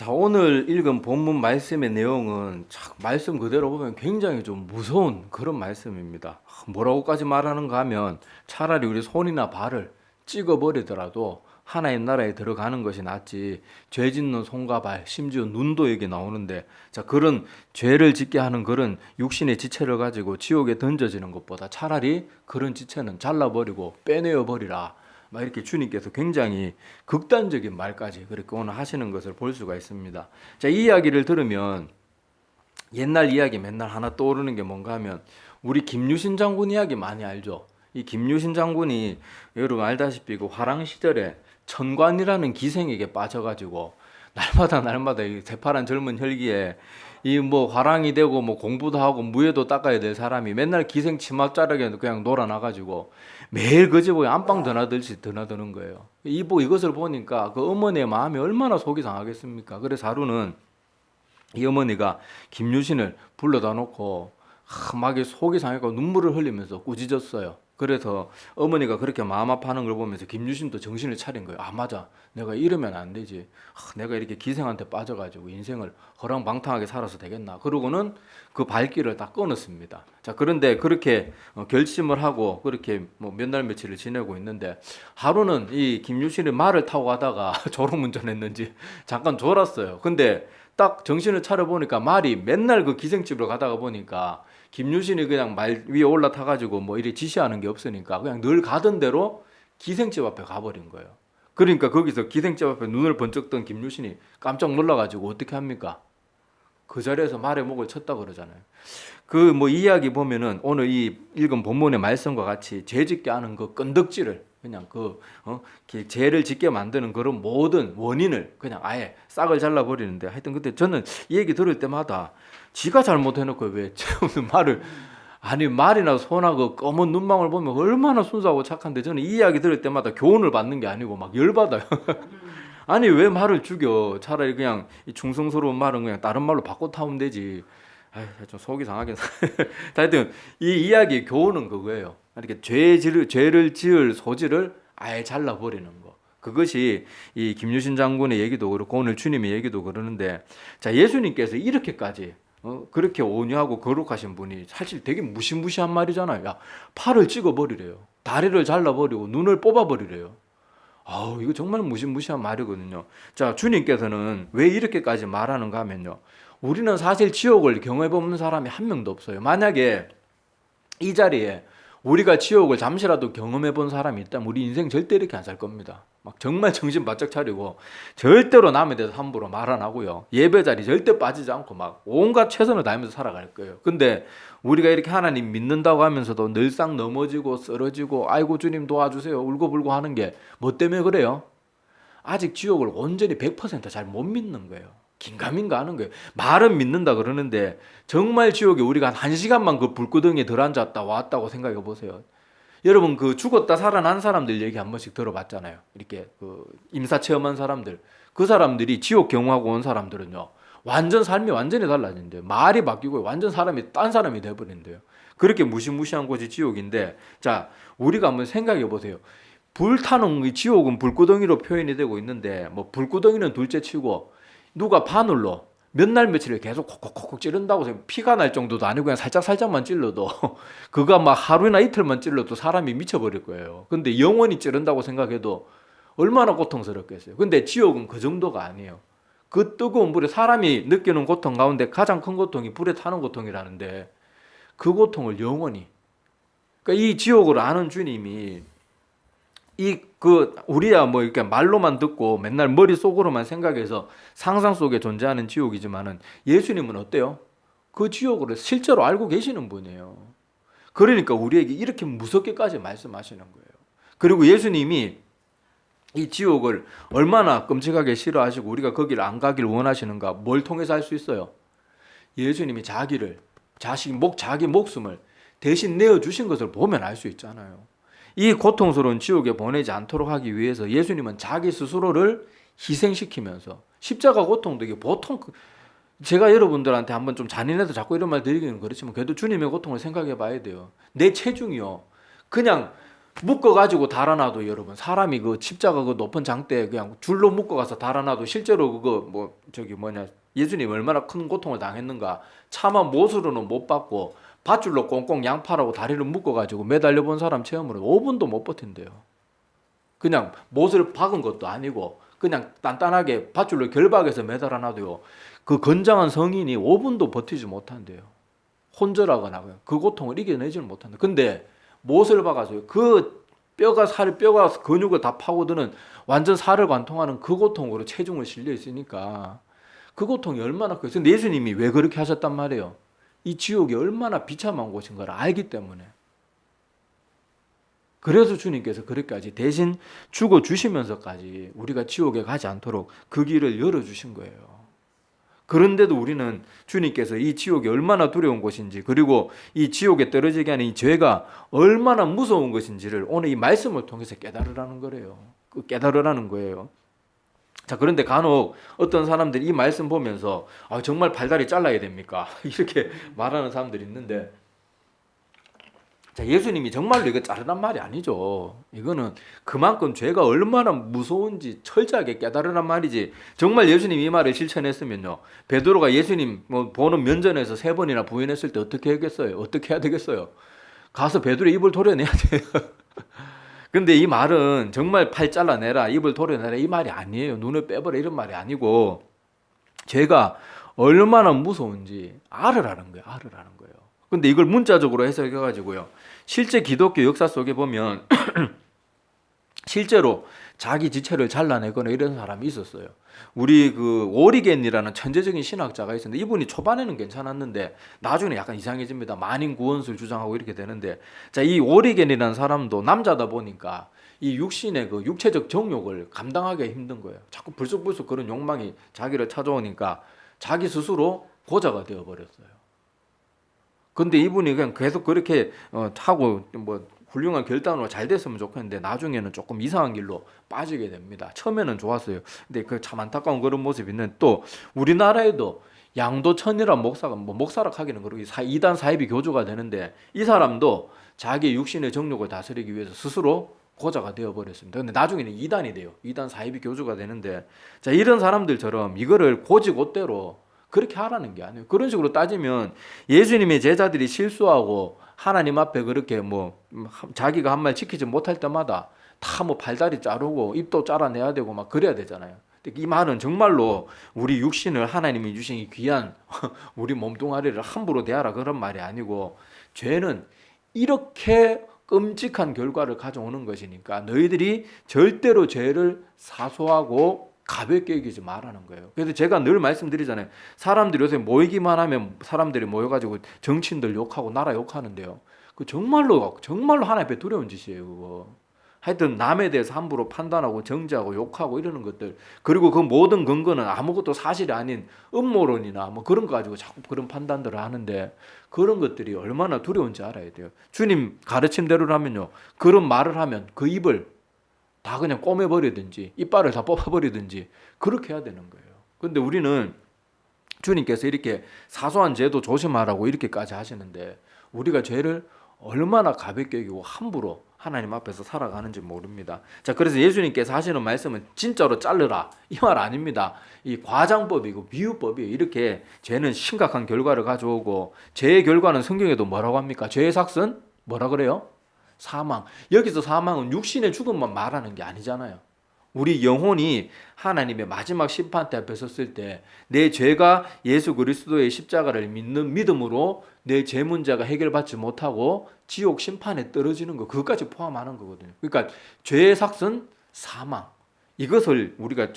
자, 오늘 읽은 본문 말씀의 내용은 참 말씀 그대로 보면 굉장히 좀 무서운 그런 말씀입니다. 뭐라고까지 말하는가 하면 차라리 우리 손이나 발을 찍어버리더라도 하나님 나라에 들어가는 것이 낫지, 죄 짓는 손과 발, 심지어 눈도 여기 나오는데, 자, 그런 죄를 짓게 하는 그런 육신의 지체를 가지고 지옥에 던져지는 것보다 차라리 그런 지체는 잘라버리고 빼내어 버리라, 막 이렇게 주님께서 굉장히 극단적인 말까지 그렇게 오늘 하시는 것을 볼 수가 있습니다. 자, 이 이야기를 들으면 옛날 이야기 맨날 하나 떠오르는 게 뭔가 하면 우리 김유신 장군 이야기 많이 알죠. 이 김유신 장군이 여러분 알다시피 그 화랑 시절에 천관이라는 기생에게 빠져가지고 날마다 이 새파란 젊은 혈기에 이 뭐 화랑이 되고 뭐 공부도 하고 무예도 닦아야 될 사람이 맨날 기생 치맛자락에 그냥 놀아나가지고 매일 그 집에 안방 드나들듯이 드나드는 거예요. 이것을 보니까 그 어머니의 마음이 얼마나 속이 상하겠습니까? 그래서 하루는 이 어머니가 김유신을 불러다 놓고 막 속이 상해서 눈물을 흘리면서 꾸짖었어요. 그래서 어머니가 그렇게 마음 아파하는 걸 보면서 김유신도 정신을 차린 거예요. 아, 맞아, 내가 이러면 안 되지. 내가 이렇게 기생한테 빠져가지고 인생을 허랑방탕하게 살아서 되겠나. 그러고는 그 발길을 다 끊었습니다. 자, 그런데 그렇게 결심을 하고 그렇게 뭐 몇 날 며칠을 지내고 있는데, 하루는 이 김유신이 말을 타고 가다가 졸음운전했는지 잠깐 졸았어요. 근데 딱 정신을 차려 보니까 말이 맨날 그 기생집으로 가다가 보니까 김유신이 그냥 말 위에 올라타가지고 뭐 이리 지시하는 게 없으니까 그냥 늘 가던 대로 기생집 앞에 가버린 거예요. 그러니까 거기서 기생집 앞에 눈을 번쩍 뜬 김유신이 깜짝 놀라가지고 어떻게 합니까? 그 자리에서 말의 목을 쳤다 그러잖아요. 그 뭐 이야기 보면은 오늘 이 읽은 본문의 말씀과 같이 죄 짓게 하는 그 끈덕지를 그냥 죄를 짓게 만드는 그런 모든 원인을 그냥 아예 싹을 잘라버리는데, 하여튼 그때 저는 이 얘기 들을 때마다 지가 잘못해놓고 왜 없는 말을, 아니 말이나 소나 그 검은 눈망울 보면 얼마나 순수하고 착한데, 저는 이 이야기 들을 때마다 교훈을 받는 게 아니고 막 열받아요. 아니 왜 말을 죽여? 차라리 그냥 이 충성스러운 말은 그냥 다른 말로 바꿔 타면 되지. 아이, 좀 속이 상하긴. 하여튼 이 이야기의 교훈은 그거예요. 이렇게 죄를 지을 소지를 아예 잘라버리는 거. 그것이 이 김유신 장군의 얘기도 그렇고 오늘 주님의 얘기도 그러는데, 자, 예수님께서 이렇게까지 그렇게 온유하고 거룩하신 분이 사실 되게 무시무시한 말이잖아요. 야, 팔을 찍어버리래요. 다리를 잘라버리고 눈을 뽑아버리래요. 아우, 이거 정말 무시무시한 말이거든요. 자, 주님께서는 왜 이렇게까지 말하는가 하면요, 우리는 사실 지옥을 경험해본 사람이 한 명도 없어요. 만약에 이 자리에 우리가 지옥을 잠시라도 경험해본 사람이 있다면 우리 인생 절대 이렇게 안 살 겁니다. 막 정말 정신 바짝 차리고 절대로 남에 대해서 함부로 말 안 하고요, 예배 자리 절대 빠지지 않고 막 온갖 최선을 다하면서 살아갈 거예요. 근데 우리가 이렇게 하나님 믿는다고 하면서도 늘상 넘어지고 쓰러지고 아이고 주님 도와주세요 울고불고 하는 게 뭐 때문에 그래요? 아직 지옥을 온전히 100%잘 못 믿는 거예요. 긴가민가 하는 거예요. 말은 믿는다 그러는데 정말 지옥에 우리가 한 1시간만 그 불구덩이에 덜 앉았다 왔다고 생각해 보세요. 여러분 그 죽었다 살아난 사람들 얘기 한 번씩 들어봤잖아요. 이렇게 그 임사 체험한 사람들, 그 사람들이 지옥 경험하고 온 사람들은요, 완전 삶이 완전히 달라진대요. 말이 바뀌고 완전 사람이 딴 사람이 돼버린대요. 그렇게 무시무시한 곳이 지옥인데, 자, 우리가 한번 생각해 보세요. 불타는 이 지옥은 불구덩이로 표현이 되고 있는데, 뭐 불구덩이는 둘째치고 누가 바늘로 몇 날 며칠을 계속 콕콕콕 찌른다고 해서 피가 날 정도도 아니고 그냥 살짝살짝만 찔러도 그거 막 하루나 이틀만 찔러도 사람이 미쳐버릴 거예요. 근데 영원히 찌른다고 생각해도 얼마나 고통스럽겠어요. 근데 지옥은 그 정도가 아니에요. 그 뜨거운 불에 사람이 느끼는 고통 가운데 가장 큰 고통이 불에 타는 고통이라는데, 그 고통을 영원히, 그러니까 이 지옥을 아는 주님이 우리야 뭐 이렇게 말로만 듣고 맨날 머릿속으로만 생각해서 상상 속에 존재하는 지옥이지만은, 예수님은 어때요? 그 지옥을 실제로 알고 계시는 분이에요. 그러니까 우리에게 이렇게 무섭게까지 말씀하시는 거예요. 그리고 예수님이 이 지옥을 얼마나 끔찍하게 싫어하시고 우리가 거기를 안 가길 원하시는가, 뭘 통해서 알 수 있어요? 예수님이 자기 목숨을 대신 내어주신 것을 보면 알 수 있잖아요. 이 고통스러운 지옥에 보내지 않도록 하기 위해서 예수님은 자기 스스로를 희생시키면서, 십자가 고통도 이게 보통, 제가 여러분들한테 한번 좀 잔인해서 자꾸 이런 말 드리기는 그렇지만 그래도 주님의 고통을 생각해 봐야 돼요. 내 체중이요, 그냥 묶어가지고 달아놔도 여러분 사람이 그 십자가 그 높은 장대에 그냥 줄로 묶어가서 달아놔도 실제로 그거 뭐 저기 뭐냐 예수님 얼마나 큰 고통을 당했는가 차마 못으로는 못 받고 밧줄로 꽁꽁 양팔하고 다리를 묶어가지고 매달려 본 사람 체험으로 5분도 못 버틴대요. 그냥 못을 박은 것도 아니고 그냥 단단하게 밧줄로 결박해서 매달아놔도요. 그 건장한 성인이 5분도 버티지 못한대요. 혼절하거나 그 고통을 이겨내지를 못한다. 근데 못을 박아서요. 그 뼈가 근육을 다 파고드는 완전 살을 관통하는 그 고통으로 체중을 실려 있으니까 그 고통이 얼마나 커요. 근데 예수님이 왜 그렇게 하셨단 말이에요. 이 지옥이 얼마나 비참한 곳인 걸 알기 때문에. 그래서 주님께서 그렇게까지 대신 죽어 주시면서까지 우리가 지옥에 가지 않도록 그 길을 열어주신 거예요. 그런데도 우리는 주님께서 이 지옥이 얼마나 두려운 곳인지 그리고 이 지옥에 떨어지게 하는 이 죄가 얼마나 무서운 것인지를 오늘 이 말씀을 통해서 깨달으라는 거래요. 깨달으라는 거예요. 자, 그런데 간혹 어떤 사람들이 이 말씀 보면서 정말 발다리 잘라야 됩니까? 이렇게 말하는 사람들이 있는데 자, 예수님이 정말로 이거 자르란 말이 아니죠. 이거는 그만큼 죄가 얼마나 무서운지 철저하게 깨달으란 말이지. 정말 예수님이 이 말을 실천했으면요. 베드로가 예수님 보는 면전에서 3번이나 부인했을 때 어떻게 하겠어요? 어떻게 해야 되겠어요? 가서 베드로의 입을 도려내야 돼요. 근데 이 말은 정말 팔 잘라내라, 입을 도려내라 이 말이 아니에요. 눈을 빼버려 이런 말이 아니고 죄가 얼마나 무서운지 알으라는 거예요. 알으라는 거예요. 근데 이걸 문자적으로 해석해가지고요. 실제 기독교 역사 속에 보면 실제로 자기 지체를 잘라내거나 이런 사람이 있었어요. 우리 그 오리겐이라는 천재적인 신학자가 있었는데 이분이 초반에는 괜찮았는데 나중에 약간 이상해집니다. 만인 구원술 주장하고 이렇게 되는데 자, 이 오리겐이라는 사람도 남자다 보니까 이 육신의 그 육체적 정욕을 감당하기 힘든 거예요. 자꾸 불쑥불쑥 그런 욕망이 자기를 찾아오니까 자기 스스로 고자가 되어 버렸어요. 근데 이분이 그냥 계속 그렇게 하고 뭐 훌륭한 결단으로 잘 됐으면 좋겠는데 나중에는 조금 이상한 길로 빠지게 됩니다. 처음에는 좋았어요. 근데 그 참 안타까운 그런 모습이 있는 또 우리나라에도 양도천이라는 목사가 목사라 하기는 그러고 이단 사이비 교주가 되는데 이 사람도 자기 육신의 정욕을 다스리기 위해서 스스로 고자가 되어버렸습니다. 근데 나중에는 이단이 돼요. 이단 사이비 교주가 되는데 자, 이런 사람들처럼 이거를 고지고대로 그렇게 하라는 게 아니에요. 그런 식으로 따지면 예수님의 제자들이 실수하고 하나님 앞에 그렇게 자기가 한 말 지키지 못할 때마다 다 발다리 자르고 입도 잘라내야 되고 막 그래야 되잖아요. 근데 이 말은 정말로 우리 육신을 하나님이 주신 이 귀한 우리 몸뚱아리를 함부로 대하라 그런 말이 아니고 죄는 이렇게 끔찍한 결과를 가져오는 것이니까 너희들이 절대로 죄를 사소하고 가볍게 여기지 말라는 거예요. 그래서 제가 늘 말씀드리잖아요. 사람들이 요새 모이기만 하면 사람들이 모여가지고 정치인들 욕하고 나라 욕하는데요. 그 정말로 하나님 앞에 두려운 짓이에요. 그거. 하여튼 남에 대해서 함부로 판단하고 정죄하고 욕하고 이러는 것들 그리고 그 모든 근거는 아무것도 사실이 아닌 음모론이나 그런 거 가지고 자꾸 그런 판단들을 하는데 그런 것들이 얼마나 두려운지 알아야 돼요. 주님 가르침대로라면요. 그런 말을 하면 그 입을 다 그냥 꼬매버리든지 이빨을 다 뽑아버리든지 그렇게 해야 되는 거예요. 근데 우리는 주님께서 이렇게 사소한 죄도 조심하라고 이렇게까지 하시는데 우리가 죄를 얼마나 가볍게 여기고 함부로 하나님 앞에서 살아가는지 모릅니다. 자, 그래서 예수님께서 하시는 말씀은 진짜로 자르라 이 말 아닙니다. 이 과장법이고 비유법이에요. 이렇게 죄는 심각한 결과를 가져오고 죄의 결과는 성경에도 뭐라고 합니까? 죄의 삭은 뭐라 그래요? 사망. 여기서 사망은 육신의 죽음만 말하는 게 아니잖아요. 우리 영혼이 하나님의 마지막 심판대 앞에 섰을 때 내 죄가 예수 그리스도의 십자가를 믿는 믿음으로 내 죄 문제가 해결받지 못하고 지옥 심판에 떨어지는 거 그것까지 포함하는 거거든요. 그러니까 죄의 삭은 사망. 이것을 우리가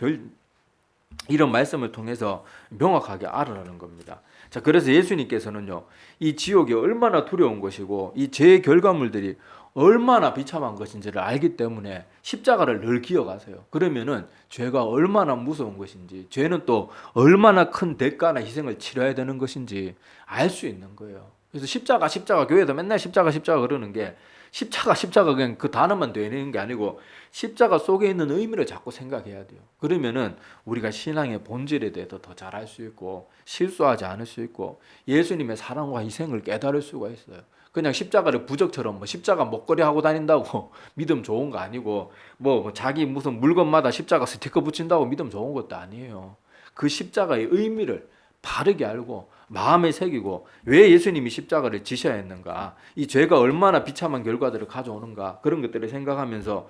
이런 말씀을 통해서 명확하게 알아라는 겁니다. 자, 그래서 예수님께서는요, 이 지옥이 얼마나 두려운 것이고 이 죄의 결과물들이 얼마나 비참한 것인지를 알기 때문에 십자가를 늘 기억하세요. 그러면은 죄가 얼마나 무서운 것인지, 죄는 또 얼마나 큰 대가나 희생을 치러야 되는 것인지 알 수 있는 거예요. 그래서 십자가 교회에서 맨날 십자가 그러는 게 십자가 그냥 그 단어만 되는 게 아니고 십자가 속에 있는 의미를 자꾸 생각해야 돼요. 그러면은 우리가 신앙의 본질에 대해서 더 잘 알 수 있고 실수하지 않을 수 있고 예수님의 사랑과 희생을 깨달을 수가 있어요. 그냥 십자가를 부적처럼 뭐 십자가 목걸이 하고 다닌다고 믿음 좋은 거 아니고 뭐 자기 무슨 물건마다 십자가 스티커 붙인다고 믿음 좋은 것도 아니에요. 그 십자가의 의미를 바르게 알고 마음에 새기고 왜 예수님이 십자가를 지셔야 했는가, 이 죄가 얼마나 비참한 결과들을 가져오는가, 그런 것들을 생각하면서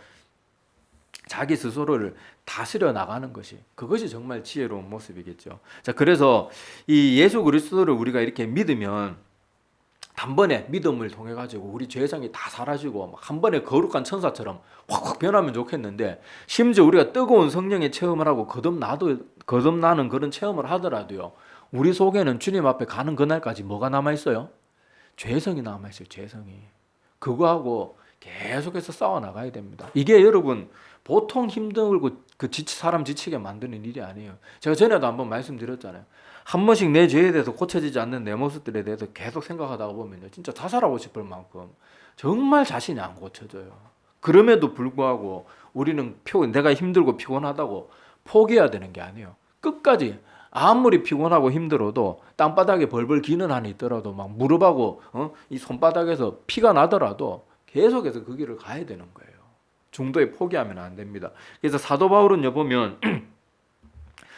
자기 스스로를 다스려 나가는 것이, 그것이 정말 지혜로운 모습이겠죠. 자, 그래서 이 예수 그리스도를 우리가 이렇게 믿으면 단번에 믿음을 통해 가지고 우리 죄성이 다 사라지고 막 한 번에 거룩한 천사처럼 확확 변하면 좋겠는데, 심지어 우리가 뜨거운 성령의 체험을 하고 거듭나는 그런 체험을 하더라도요, 우리 속에는 주님 앞에 가는 그날까지 뭐가 남아 있어요? 죄성이 남아 있어요. 죄성이. 그거하고 계속해서 싸워 나가야 됩니다. 이게 여러분 보통 힘들고 사람 지치게 만드는 일이 아니에요. 제가 전에도 한번 말씀드렸잖아요. 한 번씩 내 죄에 대해서 고쳐지지 않는 내 모습들에 대해서 계속 생각하다가 보면요, 진짜 자살하고 싶을 만큼 정말 자신이 안 고쳐져요. 그럼에도 불구하고 우리는 내가 힘들고 피곤하다고 포기해야 되는 게 아니에요. 끝까지 아무리 피곤하고 힘들어도 땅바닥에 벌벌 기는 한이 있더라도 막 무릎하고 이 손바닥에서 피가 나더라도 계속해서 그 길을 가야 되는 거예요. 중도에 포기하면 안 됩니다. 그래서 사도 바울은요 보면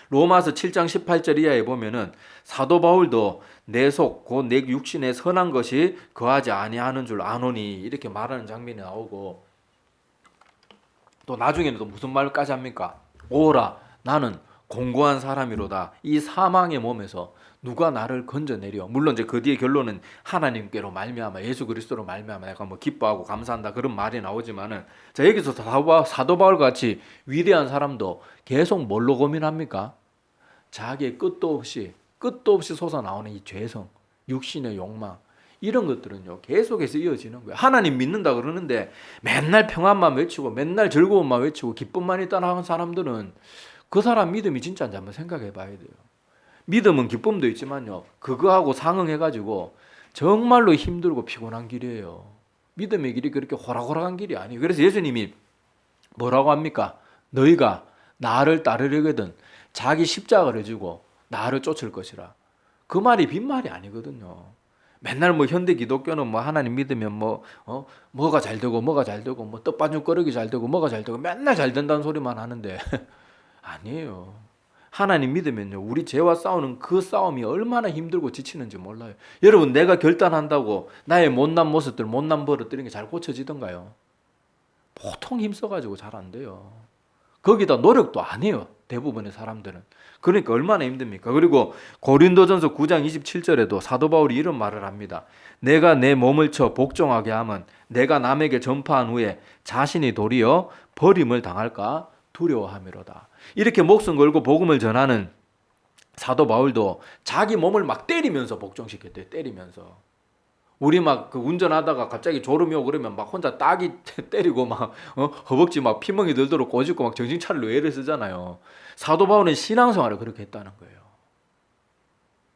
로마서 7장 18절 이하에 보면은 사도 바울도 내 속 곧 내 육신에 선한 것이 거하지 아니하는 줄 아노니 이렇게 말하는 장면이 나오고, 또 나중에는 또 무슨 말까지 합니까? 오라 나는 공고한 사람이로다. 이 사망의 몸에서 누가 나를 건져내려. 물론 이제 그 뒤에 결론은 하나님께로 말미암아 예수 그리스도로 말미암아 내가 뭐 기뻐하고 감사한다 그런 말이 나오지만은, 자 여기서 사도 바울 같이 위대한 사람도 계속 뭘로 고민합니까? 자기의 끝도 없이 솟아나오는 이 죄성, 육신의 욕망, 이런 것들은요 계속해서 이어지는 거예요. 하나님 믿는다 그러는데 맨날 평안만 외치고 맨날 즐거움만 외치고 기쁨만 있다는 하는 사람들은 그 사람 믿음이 진짜인지 한번 생각해 봐야 돼요. 믿음은 기쁨도 있지만요, 그거하고 상응해가지고 정말로 힘들고 피곤한 길이에요. 믿음의 길이 그렇게 호락호락한 길이 아니에요. 그래서 예수님이 뭐라고 합니까? 너희가 나를 따르려거든 자기 십자가를 지고 나를 쫓을 것이라. 그 말이 빈말이 아니거든요. 맨날 뭐 현대 기독교는 뭐 하나님 믿으면 뭐가 잘 되고 뭐 떡반죽거리기 잘 되고 뭐가 잘 되고 맨날 잘 된다는 소리만 하는데 아니에요. 하나님 믿으면요, 우리 죄와 싸우는 그 싸움이 얼마나 힘들고 지치는지 몰라요. 여러분, 내가 결단한다고 나의 못난 모습들, 못난 버릇 이런 게 잘 고쳐지던가요? 보통 힘써가지고 잘 안 돼요. 거기다 노력도 안 해요, 대부분의 사람들은. 그러니까 얼마나 힘듭니까? 그리고 고린도전서 9장 27절에도 사도 바울이 이런 말을 합니다. 내가 내 몸을 쳐 복종하게 하면 내가 남에게 전파한 후에 자신이 도리어 버림을 당할까 두려워함이로다. 이렇게 목숨 걸고 복음을 전하는 사도 바울도 자기 몸을 막 때리면서 복종시켰대요. 때리면서. 우리 막 그 운전하다가 갑자기 졸음이 오고 그러면 막 혼자 따기 때리고 막 허벅지 막 피멍이 들도록 꼬집고 막 정신 차리려 애를 쓰잖아요. 사도 바울은 신앙생활을 그렇게 했다는 거예요.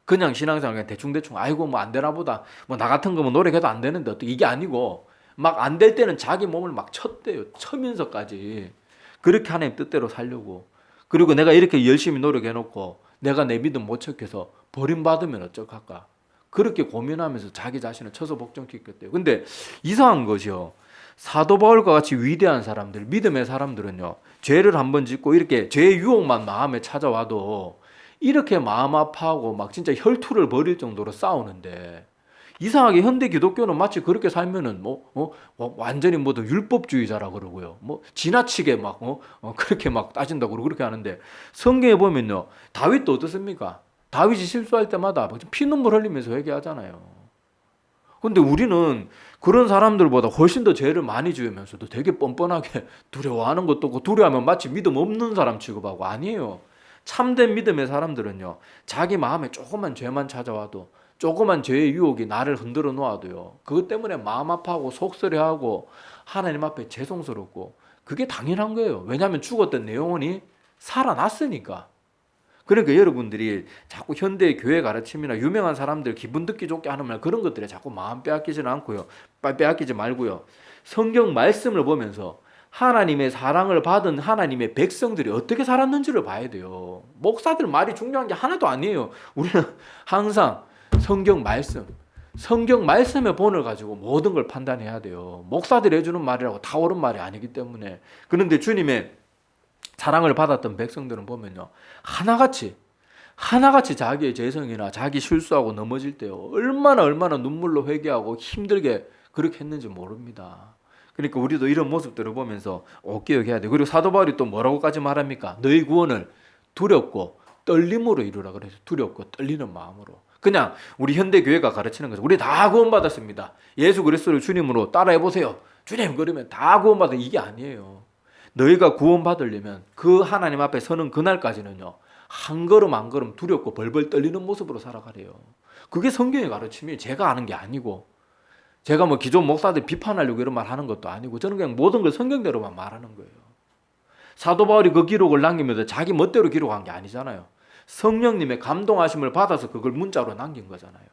그냥 신앙생활 그냥 대충대충 아이고 뭐 안 되나 보다, 뭐 나 같은 거면 노력해도 안 되는데 어떻게, 이게 아니고 막 안 될 때는 자기 몸을 막 쳤대요. 쳐면서까지 그렇게 하나님 뜻대로 살려고. 그리고 내가 이렇게 열심히 노력해놓고 내가 내 믿음 못 지켜서 버림받으면 어떡할까, 그렇게 고민하면서 자기 자신을 쳐서 복종시켰대요. 근데 이상한 것이요, 사도 바울과 같이 위대한 사람들, 믿음의 사람들은요, 죄를 한번 짓고 이렇게 죄의 유혹만 마음에 찾아와도 이렇게 마음 아파하고 막 진짜 혈투를 벌일 정도로 싸우는데, 이상하게 현대 기독교는 마치 그렇게 살면은 완전히 뭐도 율법주의자라 그러고요, 뭐 지나치게 막 그렇게 막 따진다고 그렇게 하는데, 성경에 보면요, 다윗도 어떻습니까? 다윗이 실수할 때마다 피눈물 흘리면서 회개하잖아요. 근데 우리는 그런 사람들보다 훨씬 더 죄를 많이 지으면서도 되게 뻔뻔하게 두려워하는 것도 없고, 두려워하면 마치 믿음 없는 사람 취급하고. 아니에요. 참된 믿음의 사람들은요, 자기 마음에 조그만 죄만 찾아와도, 조그만 죄의 유혹이 나를 흔들어 놓아도요, 그것 때문에 마음 아파하고 속쓰려하고 하나님 앞에 죄송스럽고, 그게 당연한 거예요. 왜냐하면 죽었던 내 영혼이 살아났으니까. 그러니까 여러분들이 자꾸 현대의 교회 가르침이나 유명한 사람들 기분 듣기 좋게 하는 말, 그런 것들에 자꾸 마음 빼앗기지는 않고요, 빼앗기지 말고요, 성경 말씀을 보면서 하나님의 사랑을 받은 하나님의 백성들이 어떻게 살았는지를 봐야 돼요. 목사들 말이 중요한 게 하나도 아니에요. 우리는 항상 성경 말씀, 성경 말씀의 본을 가지고 모든 걸 판단해야 돼요. 목사들이 해주는 말이라고 다 옳은 말이 아니기 때문에. 그런데 주님의 사랑을 받았던 백성들은 보면요, 하나같이 자기의 죄성이나 자기 실수하고 넘어질 때요, 얼마나 눈물로 회개하고 힘들게 그렇게 했는지 모릅니다. 그러니까 우리도 이런 모습들을 보면서 기억해야 돼요. 그리고 사도 바울이 또 뭐라고까지 말합니까? 너희 구원을 두렵고 떨림으로 이루라 그래서 두렵고 떨리는 마음으로. 그냥 우리 현대교회가 가르치는 거죠. 우리 다 구원받았습니다. 예수 그리스도를 주님으로 따라해보세요. 주님 그러면 다 구원받아. 이게 아니에요. 너희가 구원받으려면 그 하나님 앞에 서는 그날까지는요, 한 걸음 한 걸음 두렵고 벌벌 떨리는 모습으로 살아가래요. 그게 성경의 가르침이 제가 아는 게 아니고, 제가 뭐 기존 목사들 비판하려고 이런 말 하는 것도 아니고, 저는 그냥 모든 걸 성경대로만 말하는 거예요. 사도 바울이 그 기록을 남기면서 자기 멋대로 기록한 게 아니잖아요. 성령님의 감동하심을 받아서 그걸 문자로 남긴 거잖아요.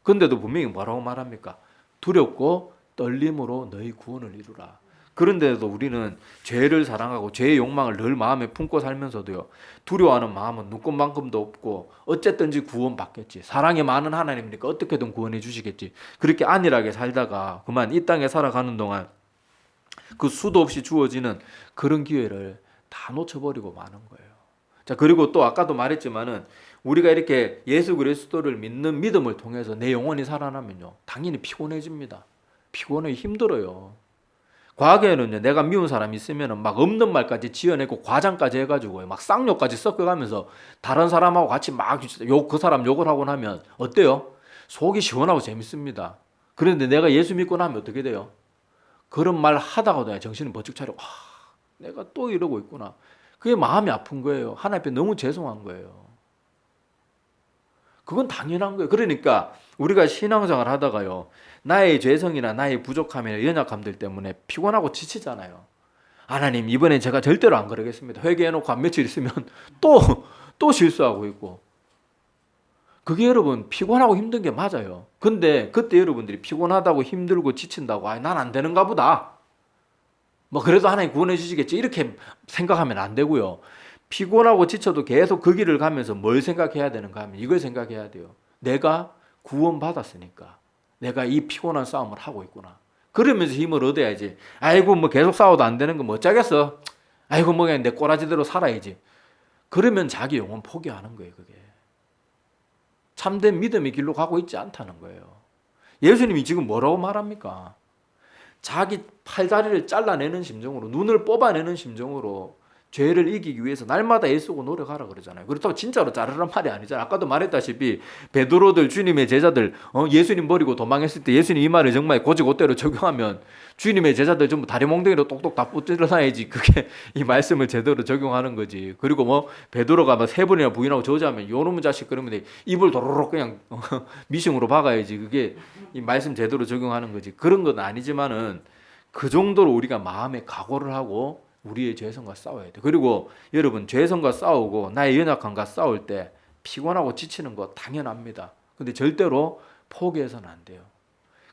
근데도 분명히 뭐라고 말합니까? 두렵고 떨림으로 너희 구원을 이루라. 그런데도 우리는 죄를 사랑하고 죄의 욕망을 늘 마음에 품고 살면서도요, 두려워하는 마음은 눈꽃만큼도 없고, 어쨌든지 구원받겠지, 사랑이 많은 하나님이니까 어떻게든 구원해 주시겠지, 그렇게 안일하게 살다가 그만 이 땅에 살아가는 동안 그 수도 없이 주어지는 그런 기회를 다 놓쳐버리고 마는 거예요. 자, 그리고 또 아까도 말했지만은 우리가 이렇게 예수 그리스도를 믿는 믿음을 통해서 내 영혼이 살아나면요, 당연히 피곤해집니다. 피곤해, 힘들어요. 과거에는요, 내가 미운 사람이 있으면은 막 없는 말까지 지어내고 과장까지 해가지고 막 쌍욕까지 섞어가면서 다른 사람하고 같이 막 그 사람 욕을 하고 나면 어때요? 속이 시원하고 재밌습니다. 그런데 내가 예수 믿고 나면 어떻게 돼요? 그런 말 하다가도 정신을 번쩍 차리고, 내가 또 이러고 있구나. 그게 마음이 아픈 거예요. 하나님 앞에 너무 죄송한 거예요. 그건 당연한 거예요. 그러니까 우리가 신앙생활 하다가요, 나의 죄성이나 나의 부족함이나 연약함들 때문에 피곤하고 지치잖아요. 하나님, 이번엔 제가 절대로 안 그러겠습니다. 회개해놓고 한 며칠 있으면 또 실수하고 있고. 그게 여러분 피곤하고 힘든 게 맞아요. 근데 그때 여러분들이 피곤하다고 힘들고 지친다고 난 안 되는가 보다, 뭐 그래도 하나님 구원해 주시겠지, 이렇게 생각하면 안 되고요. 피곤하고 지쳐도 계속 그 길을 가면서 뭘 생각해야 되는가 하면 이걸 생각해야 돼요. 내가 구원받았으니까 내가 이 피곤한 싸움을 하고 있구나. 그러면서 힘을 얻어야지. 아이고 뭐 계속 싸워도 안 되는 거 뭐 어쩌겠어. 아이고 뭐 그냥 내 꼬라지대로 살아야지. 그러면 자기 영혼 포기하는 거예요. 그게 참된 믿음의 길로 가고 있지 않다는 거예요. 예수님이 지금 뭐라고 말합니까? 자기 팔다리를 잘라내는 심정으로, 눈을 뽑아내는 심정으로 죄를 이기기 위해서 날마다 애쓰고 노력하라 그러잖아요. 그렇다고 진짜로 자르란 말이 아니잖아요. 아까도 말했다시피 베드로들, 주님의 제자들, 예수님 버리고 도망했을 때 예수님 이 말을 정말 곧이곧대로 적용하면 주님의 제자들 전부 다리 몽둥이로 똑똑 다 부질러놔야지 그게 이 말씀을 제대로 적용하는 거지. 그리고 뭐 베드로가 막 3번이나 부인하고 저주하면 요놈의 자식 그러면 입을 도로록 그냥 미싱으로 박아야지 그게 이 말씀 제대로 적용하는 거지. 그런 건 아니지만은 그 정도로 우리가 마음에 각오를 하고 우리의 죄성과 싸워야 돼. 그리고 여러분, 죄성과 싸우고 나의 연약함과 싸울 때 피곤하고 지치는 거 당연합니다. 근데 절대로 포기해서는 안 돼요.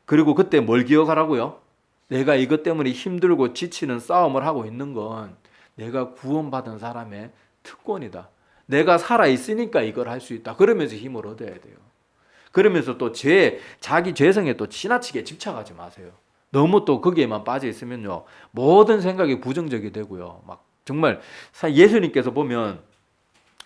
그리고 그때 뭘 기억하라고요? 내가 이것 때문에 힘들고 지치는 싸움을 하고 있는 건 내가 구원받은 사람의 특권이다. 내가 살아있으니까 이걸 할 수 있다. 그러면서 힘을 얻어야 돼요. 그러면서 또 자기 죄성에 또 지나치게 집착하지 마세요. 너무 또 거기에만 빠져 있으면요, 모든 생각이 부정적이 되고요. 막 정말 예수님께서 보면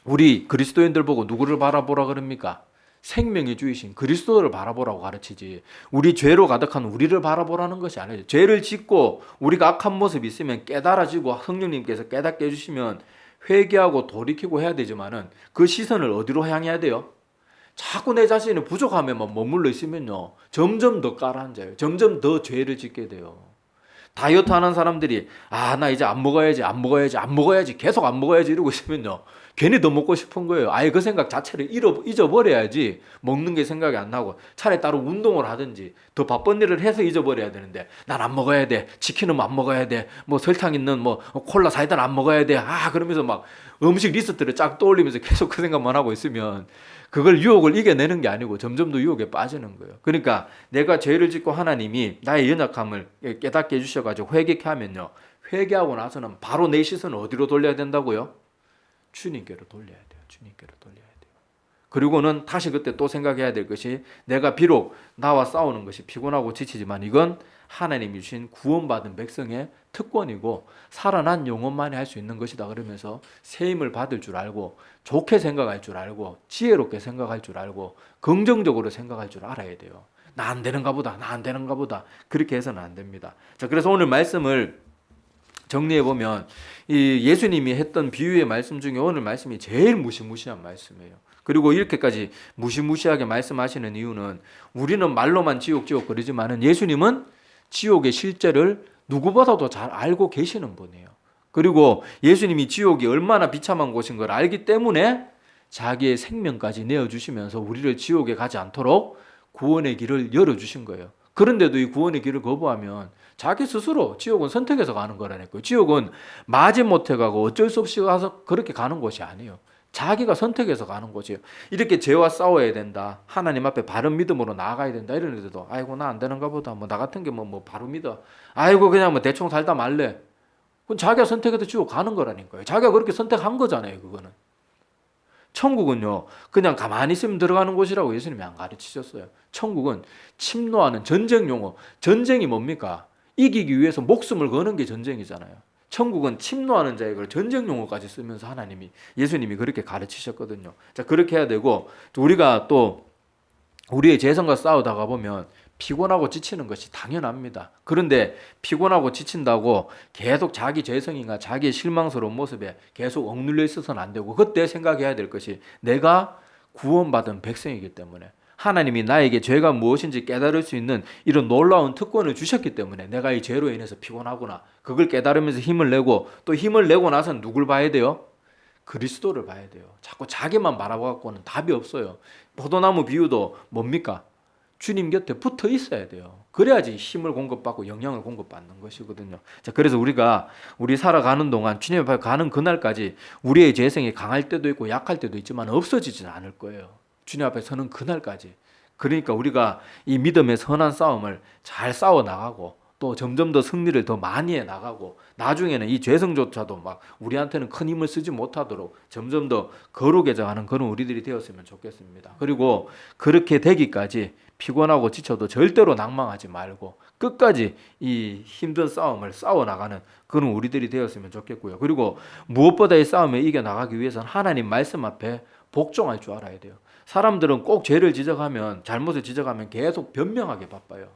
우리 그리스도인들 보고 누구를 바라보라 그럽니까? 생명의 주이신 그리스도를 바라보라고 가르치지, 우리 죄로 가득한 우리를 바라보라는 것이 아니에요. 죄를 짓고 우리가 악한 모습이 있으면 깨달아지고 성령님께서 깨닫게 해주시면 회개하고 돌이키고 해야 되지만은 그 시선을 어디로 향해야 돼요? 자꾸 내 자신이 부족하면만 머물러 있으면요, 점점 더 가라앉아요. 점점 더 죄를 짓게 돼요. 다이어트 하는 사람들이 나 이제 안 먹어야지 계속 안 먹어야지 이러고 있으면요, 괜히 더 먹고 싶은 거예요. 아예 그 생각 자체를 잊어버려야지 먹는 게 생각이 안 나고, 차라리 따로 운동을 하든지 더 바쁜 일을 해서 잊어버려야 되는데, 난 안 먹어야 돼, 치킨은 안 먹어야 돼, 뭐 설탕 있는 뭐 콜라 사이다는 안 먹어야 돼, 그러면서 막 음식 리스트를 쫙 떠올리면서 계속 그 생각만 하고 있으면 그걸 유혹을 이겨내는 게 아니고 점점 더 유혹에 빠지는 거예요. 그러니까 내가 죄를 짓고 하나님이 나의 연약함을 깨닫게 해주셔가지고 회개케 하면요, 회개하고 나서는 바로 내 시선을 어디로 돌려야 된다고요? 주님께로 돌려야 돼요. 주님께로 돌려야 돼요. 그리고는 다시 그때 또 생각해야 될 것이 내가 비록 나와 싸우는 것이 피곤하고 지치지만 이건 하나님이 주신 구원받은 백성의 특권이고 살아난 영혼만이 할 수 있는 것이다. 그러면서 새 힘을 받을 줄 알고 좋게 생각할 줄 알고 지혜롭게 생각할 줄 알고 긍정적으로 생각할 줄 알아야 돼요. 나 안 되는가 보다. 나 안 되는가 보다. 그렇게 해서는 안 됩니다. 자, 그래서 오늘 말씀을 정리해 보면 이 예수님이 했던 비유의 말씀 중에 오늘 말씀이 제일 무시무시한 말씀이에요. 그리고 이렇게까지 무시무시하게 말씀하시는 이유는 우리는 말로만 지옥 거리지만은 예수님은 지옥의 실제를 누구보다도 잘 알고 계시는 분이에요. 그리고 예수님이 지옥이 얼마나 비참한 곳인 걸 알기 때문에 자기의 생명까지 내어주시면서 우리를 지옥에 가지 않도록 구원의 길을 열어주신 거예요. 그런데도 이 구원의 길을 거부하면 자기 스스로 지옥은 선택해서 가는 거라니까요. 지옥은 마지못해 가고 어쩔 수 없이 가서 그렇게 가는 곳이 아니에요. 자기가 선택해서 가는 곳이에요. 이렇게 죄와 싸워야 된다. 하나님 앞에 바른 믿음으로 나아가야 된다. 이러는데도 아이고 나 안 되는가 보다. 뭐 나 같은 게 뭐 바로 믿어. 아이고 그냥 뭐 대충 살다 말래. 그건 자기가 선택해서 지옥 가는 거라니까요. 자기가 그렇게 선택한 거잖아요. 그거는. 천국은요 그냥 가만히 있으면 들어가는 곳이라고 예수님이 안 가르치셨어요. 천국은 침노하는 전쟁 용어. 전쟁이 뭡니까? 이기기 위해서 목숨을 거는 게 전쟁이잖아요. 천국은 침노하는 자의 걸 전쟁 용어까지 쓰면서 예수님이 그렇게 가르치셨거든요. 자, 그렇게 해야 되고 우리가 또 우리의 재성과 싸우다가 보면 피곤하고 지치는 것이 당연합니다. 그런데 피곤하고 지친다고 계속 자기 재성인가 자기의 실망스러운 모습에 계속 억눌려 있어서는 안 되고 그때 생각해야 될 것이 내가 구원받은 백성이기 때문에 하나님이 나에게 죄가 무엇인지 깨달을 수 있는 이런 놀라운 특권을 주셨기 때문에 내가 이 죄로 인해서 피곤하구나. 그걸 깨달으면서 힘을 내고 또 힘을 내고 나서는 누굴 봐야 돼요? 그리스도를 봐야 돼요. 자꾸 자기만 바라보고는 답이 없어요. 포도나무 비유도 뭡니까? 주님 곁에 붙어 있어야 돼요. 그래야지 힘을 공급받고 영향을 공급받는 것이거든요. 자, 그래서 우리 살아가는 동안 주님 앞에 가는 그날까지 우리의 재성이 강할 때도 있고 약할 때도 있지만 없어지지는 않을 거예요. 주님 앞에 서는 그날까지. 그러니까 우리가 이 믿음의 선한 싸움을 잘 싸워 나가고 또 점점 더 승리를 더 많이 해 나가고 나중에는 이 죄성조차도 막 우리한테는 큰 힘을 쓰지 못하도록 점점 더 거룩해 져가는 그런 우리들이 되었으면 좋겠습니다. 그리고 그렇게 되기까지 피곤하고 지쳐도 절대로 낭망하지 말고 끝까지 이 힘든 싸움을 싸워 나가는 그런 우리들이 되었으면 좋겠고요. 그리고 무엇보다 이 싸움에 이겨 나가기 위해서는 하나님 말씀 앞에 복종할 줄 알아야 돼요. 사람들은 꼭 죄를 지적하면 잘못을 지적하면 계속 변명하게 바빠요.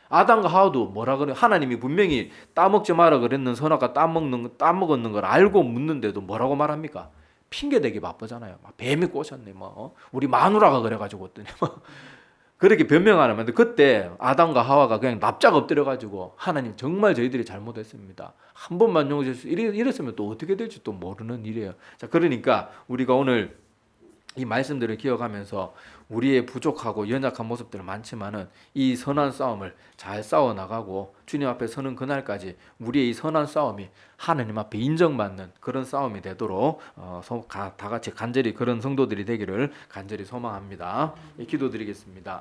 아담과 하와도 뭐라 그래? 하나님이 분명히 따먹지 마라 그랬는 선악과 따먹었는 걸 알고 묻는데도 뭐라고 말합니까? 핑계 대기 바쁘잖아요. 막 뱀이 꼬셨네. 우리 마누라가 그래가지고 어떠냐. 그렇게 변명하면 그때 아담과 하와가 그냥 납작 엎드려가지고 하나님 정말 저희들이 잘못했습니다. 한 번만 용서해 주세요. 이랬으면 또 어떻게 될지 또 모르는 일이에요. 자, 그러니까 우리가 오늘 이 말씀들을 기억하면서 우리의 부족하고 연약한 모습들은 많지만은 이 선한 싸움을 잘 싸워 나가고 주님 앞에 서는 그날까지 우리의 이 선한 싸움이 하나님 앞에 인정받는 그런 싸움이 되도록 다 같이 간절히 그런 성도들이 되기를 간절히 소망합니다. 기도드리겠습니다.